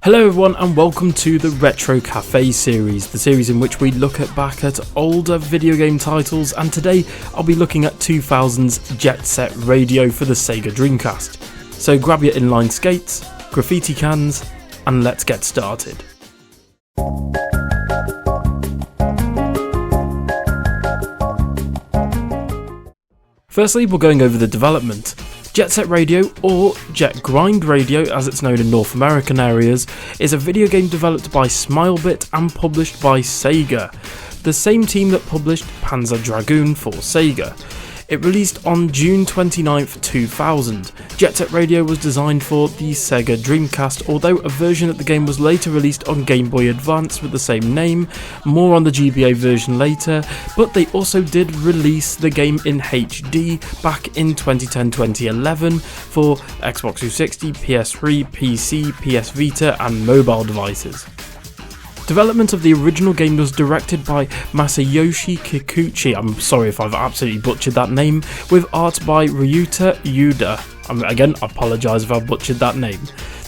Hello everyone and welcome to the Retro Café series, the series in which we look back at older video game titles, and today I'll be looking at 2000's Jet Set Radio for the Sega Dreamcast. So grab your inline skates, graffiti cans, and let's get started. Firstly, we're going over the development. Jet Set Radio, or Jet Grind Radio as it's known in North American areas, is a video game developed by Smilebit and published by Sega, the same team that published Panzer Dragoon for Sega. It released on June 29th, 2000. Jet Set Radio was designed for the Sega Dreamcast, although a version of the game was later released on Game Boy Advance with the same name, more on the GBA version later, but they also did release the game in HD back in 2010-2011 for Xbox 360, PS3, PC, PS Vita and mobile devices. Development of the original game was directed by Masayoshi Kikuchi, I'm sorry if I've absolutely butchered that name, with art by Ryuta Yuda. Again, I apologise if I've butchered that name.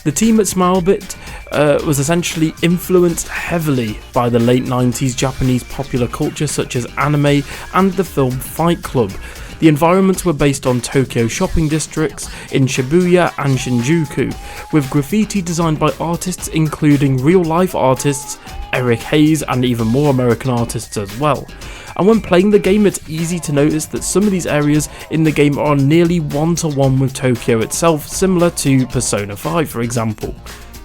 The team at Smilebit was essentially influenced heavily by the late 90s Japanese popular culture such as anime and the film Fight Club. The environments were based on Tokyo shopping districts in Shibuya and Shinjuku, with graffiti designed by artists including real-life artists, Eric Hayes, and even more American artists as well. And when playing the game, it's easy to notice that some of these areas in the game are nearly one-to-one with Tokyo itself, similar to Persona 5 for example.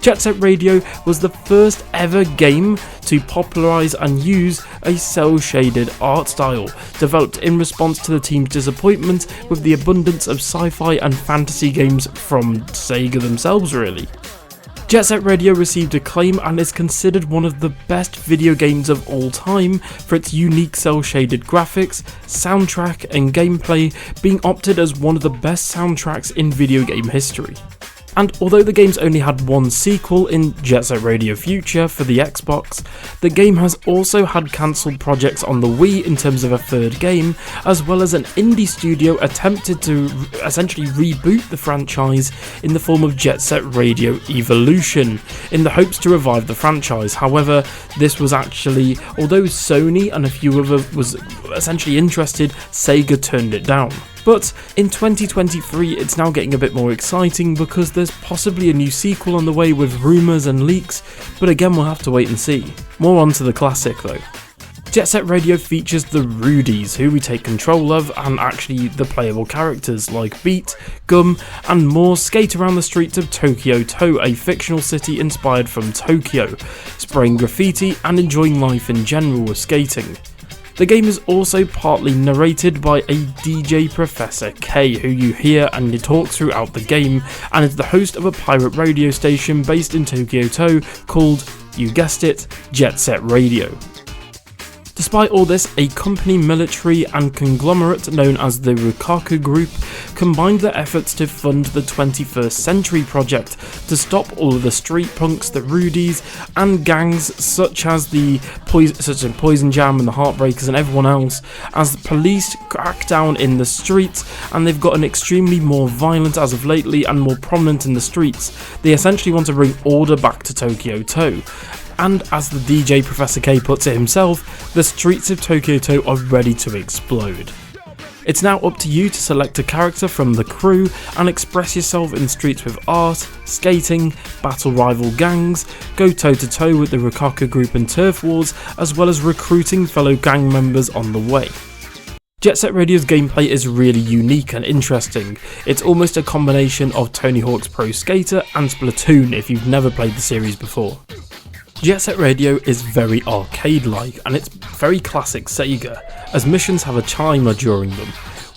Jet Set Radio was the first ever game to popularise and use a cel-shaded art style, developed in response to the team's disappointment with the abundance of sci-fi and fantasy games from Sega themselves really. Jet Set Radio received acclaim and is considered one of the best video games of all time for its unique cel-shaded graphics, soundtrack and gameplay, being opted as one of the best soundtracks in video game history. And although the game's only had one sequel in Jet Set Radio Future for the Xbox, the game has also had cancelled projects on the Wii in terms of a third game, as well as an indie studio attempted to essentially reboot the franchise in the form of Jet Set Radio Evolution, in the hopes to revive the franchise. However, this was actually, although Sony and a few other was essentially interested, Sega turned it down. But in 2023 it's now getting a bit more exciting because there's possibly a new sequel on the way with rumours and leaks, but again we'll have to wait and see. More on to the classic though. Jet Set Radio features the Rudies, who we take control of, and actually the playable characters like Beat, Gum and more skate around the streets of Tokyo To, a fictional city inspired from Tokyo, spraying graffiti and enjoying life in general with skating. The game is also partly narrated by a DJ Professor K, who you hear and you talk throughout the game, and is the host of a pirate radio station based in Tokyo To called, you guessed it, Jet Set Radio. Despite all this, a company, military and conglomerate known as the Rukaku Group combined their efforts to fund the 21st Century Project to stop all of the street punks, the Rudies and gangs such as Poison Jam and the Heartbreakers and everyone else, as the police crack down in the streets, and they've gotten extremely more violent as of lately and more prominent in the streets. They essentially want to bring order back to Tokyo To. And as the DJ Professor K puts it himself, the streets of Tokyo To are ready to explode. It's now up to you to select a character from the crew and express yourself in the streets with art, skating, battle rival gangs, go toe to toe with the Rukaku Group in turf wars, as well as recruiting fellow gang members on the way. Jet Set Radio's gameplay is really unique and interesting. It's almost a combination of Tony Hawk's Pro Skater and Splatoon if you've never played the series before. Jet Set Radio is very arcade-like, and it's very classic Sega, as missions have a timer during them,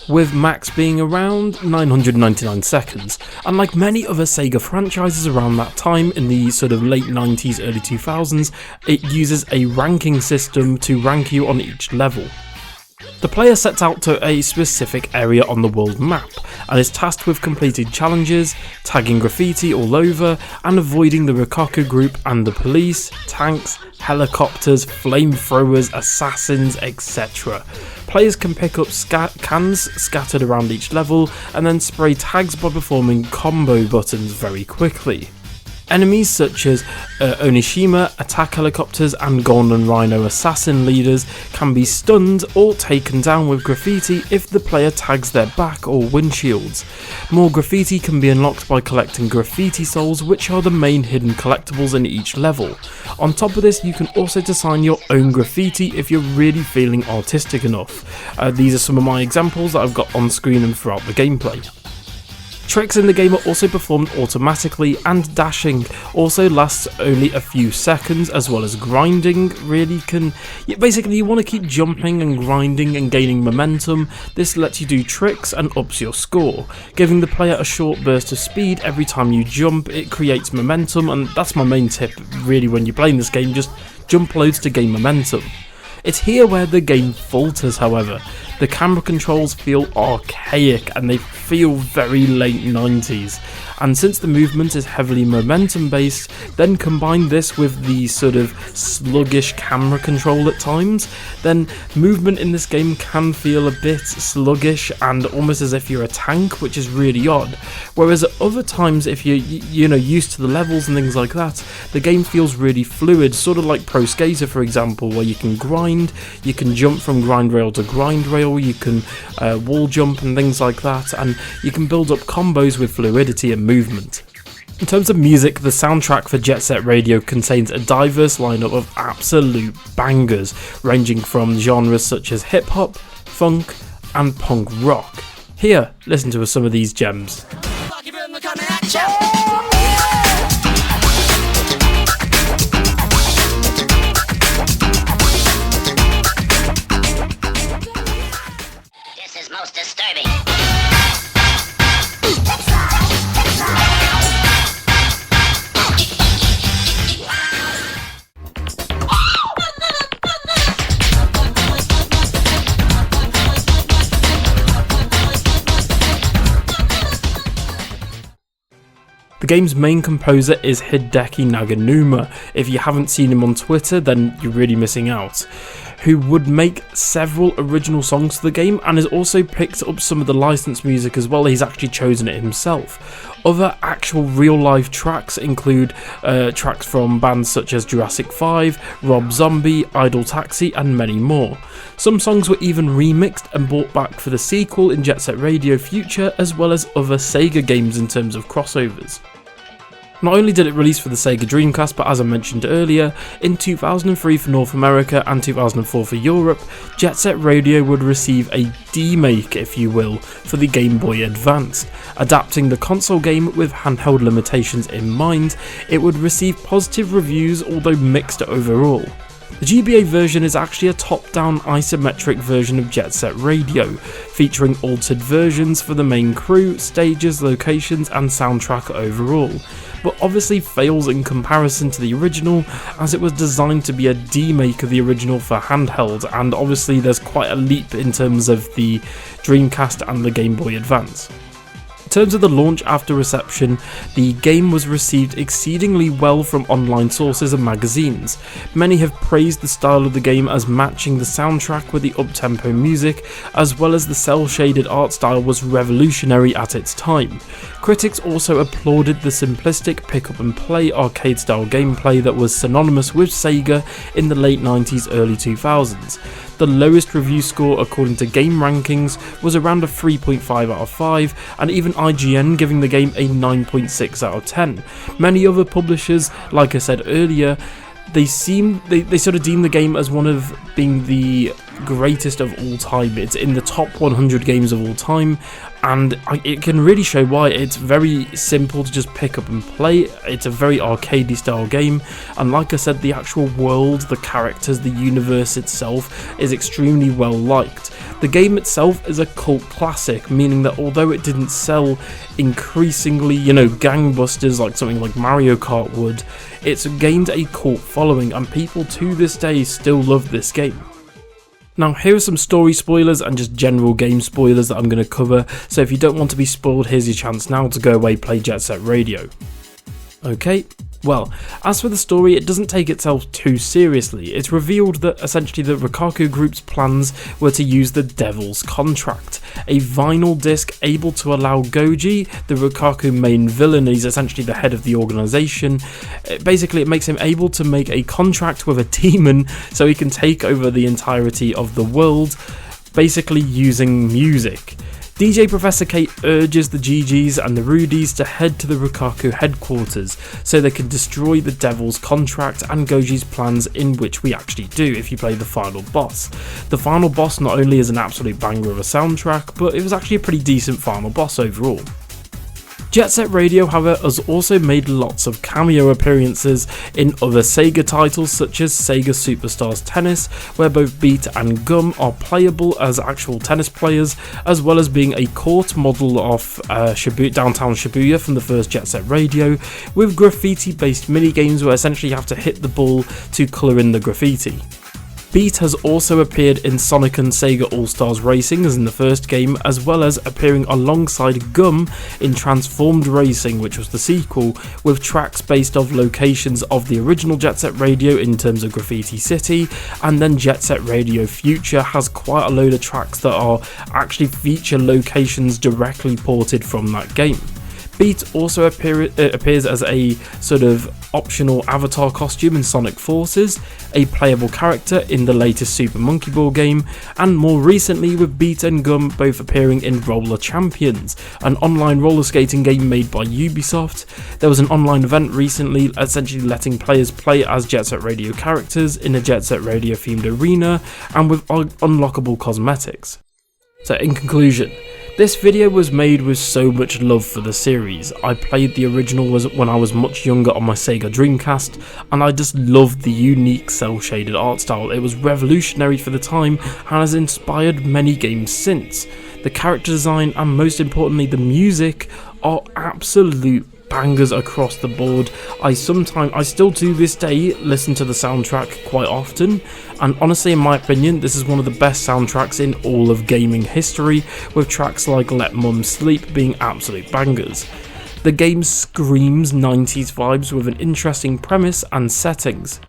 with max being around 999 seconds, and like many other Sega franchises around that time in the sort of late 90s, early 2000s, it uses a ranking system to rank you on each level. The player sets out to a specific area on the world map and is tasked with completing challenges, tagging graffiti all over and avoiding the Rukaku Group and the police, tanks, helicopters, flamethrowers, assassins, etc. Players can pick up cans scattered around each level and then spray tags by performing combo buttons very quickly. Enemies such as Onishima, attack helicopters and Golden Rhino assassin leaders can be stunned or taken down with graffiti if the player tags their back or windshields. More graffiti can be unlocked by collecting graffiti souls, which are the main hidden collectibles in each level. On top of this, you can also design your own graffiti if you're really feeling artistic enough. These are some of my examples that I've got on screen and throughout the gameplay. Tricks in the game are also performed automatically, and dashing also lasts only a few seconds, as well as grinding really can... Basically, you want to keep jumping and grinding and gaining momentum. This lets you do tricks and ups your score. Giving the player a short burst of speed every time you jump, it creates momentum, and that's my main tip really when you're playing this game, just jump loads to gain momentum. It's here where the game falters, however. The camera controls feel archaic and they feel very late 90s, and since the movement is heavily momentum based, then combine this with the sort of sluggish camera control at times, then movement in this game can feel a bit sluggish and almost as if you're a tank, which is really odd. Whereas at other times, if you're used to the levels and things like that, the game feels really fluid, sort of like Pro Skater for example, where you can grind, you can jump from grind rail to grind rail, you can wall jump and things like that, and you can build up combos with fluidity and movement. In terms of music, the soundtrack for Jet Set Radio contains a diverse lineup of absolute bangers, ranging from genres such as hip hop, funk, and punk rock. Here, listen to some of these gems. The game's main composer is Hideki Naganuma. If you haven't seen him on Twitter, then you're really missing out. Who would make several original songs for the game and has also picked up some of the licensed music as well. He's actually chosen it himself. Other actual real life tracks include tracks from bands such as Jurassic 5, Rob Zombie, Idle Taxi and many more. Some songs were even remixed and brought back for the sequel in Jet Set Radio Future, as well as other Sega games in terms of crossovers. Not only did it release for the Sega Dreamcast, but as I mentioned earlier, in 2003 for North America and 2004 for Europe, Jet Set Radio would receive a demake, if you will, for the Game Boy Advance. Adapting the console game with handheld limitations in mind, it would receive positive reviews, although mixed overall. The GBA version is actually a top-down isometric version of Jet Set Radio, featuring altered versions for the main crew, stages, locations and soundtrack overall, but obviously fails in comparison to the original, as it was designed to be a demake of the original for handheld, and obviously there's quite a leap in terms of the Dreamcast and the Game Boy Advance. In terms of the launch after reception, the game was received exceedingly well from online sources and magazines. Many have praised the style of the game as matching the soundtrack with the up-tempo music, as well as the cel-shaded art style was revolutionary at its time. Critics also applauded the simplistic pick-up-and-play arcade-style gameplay that was synonymous with Sega in the late 90s, early 2000s. The lowest review score according to Game Rankings was around a 3.5 out of 5, and even IGN giving the game a 9.6 out of 10. Many other publishers, like I said earlier, they sort of deem the game as one of being the greatest of all time. It's in the top 100 games of all time, and it can really show why. It's very simple to just pick up and play. It's a very arcadey style game, and like I said, the actual world, the characters, the universe itself is extremely well liked. The game itself is a cult classic, meaning that although it didn't sell increasingly, gangbusters like something like Mario Kart would, it's gained a cult following, and people to this day still love this game. Now, here are some story spoilers and just general game spoilers that I'm going to cover, so if you don't want to be spoiled, here's your chance now to go away, play Jet Set Radio. Okay, Well, as for the story, it doesn't take itself too seriously. It's revealed that essentially the Rikaku Group's plans were to use the Devil's Contract, a vinyl disc able to allow Goji, the Rikaku main villain, he's essentially the head of the organisation, basically it makes him able to make a contract with a demon so he can take over the entirety of the world, basically using music. DJ Professor K urges the GGs and the Rudies to head to the Rikaku headquarters so they can destroy the Devil's Contract and Goji's plans, in which we actually do if you play the final boss. The final boss not only is an absolute banger of a soundtrack, but it was actually a pretty decent final boss overall. Jet Set Radio, however, has also made lots of cameo appearances in other Sega titles such as Sega Superstars Tennis, where both Beat and Gum are playable as actual tennis players, as well as being a court model of downtown Shibuya from the first Jet Set Radio, with graffiti based minigames where essentially you have to hit the ball to colour in the graffiti. Beat has also appeared in Sonic and Sega All-Stars Racing as in the first game, as well as appearing alongside Gum in Transformed Racing, which was the sequel, with tracks based off locations of the original Jet Set Radio in terms of Graffiti City, and then Jet Set Radio Future has quite a load of tracks that are actually feature locations directly ported from that game. Beat also appears as a sort of optional avatar costume in Sonic Forces, a playable character in the latest Super Monkey Ball game, and more recently with Beat and Gum both appearing in Roller Champions, an online roller skating game made by Ubisoft. There was an online event recently essentially letting players play as Jet Set Radio characters in a Jet Set Radio themed arena and with unlockable cosmetics. So in conclusion, this video was made with so much love for the series. I played the original when I was much younger on my Sega Dreamcast, and I just loved the unique cel-shaded art style. It was revolutionary for the time and has inspired many games since. The character design and most importantly the music are absolute bangers across the board. I still to this day listen to the soundtrack quite often, and honestly in my opinion this is one of the best soundtracks in all of gaming history, with tracks like Let Mum Sleep being absolute bangers. The game screams 90s vibes with an interesting premise and settings.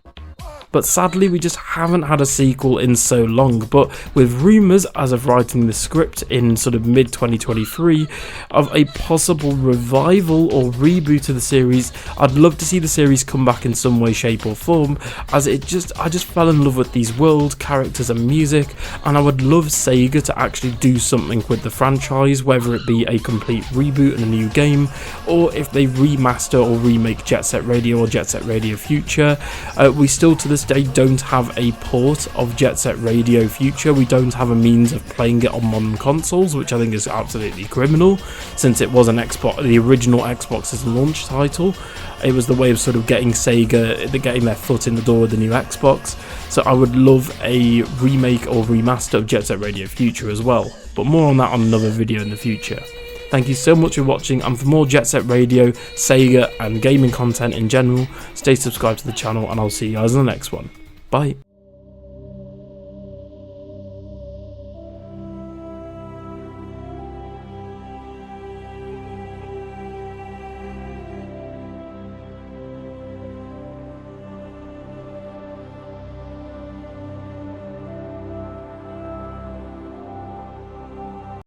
But sadly we just haven't had a sequel in so long, but with rumours as of writing the script in sort of mid 2023 of a possible revival or reboot of the series, I'd love to see the series come back in some way, shape or form, as I just fell in love with these worlds, characters and music, and I would love Sega to actually do something with the franchise, whether it be a complete reboot and a new game, or if they remaster or remake Jet Set Radio or Jet Set Radio Future. We still to this day don't have a port of Jet Set Radio Future. We don't have a means of playing it on modern consoles, which I think is absolutely criminal, since it was the original Xbox's launch title. It was the way of sort of getting Sega getting their foot in the door with the new Xbox. So I would love a remake or remaster of Jet Set Radio Future as well, but more on that on another video in the future. Thank you so much for watching, and for more Jet Set Radio, Sega and gaming content in general, stay subscribed to the channel and I'll see you guys in the next one. Bye.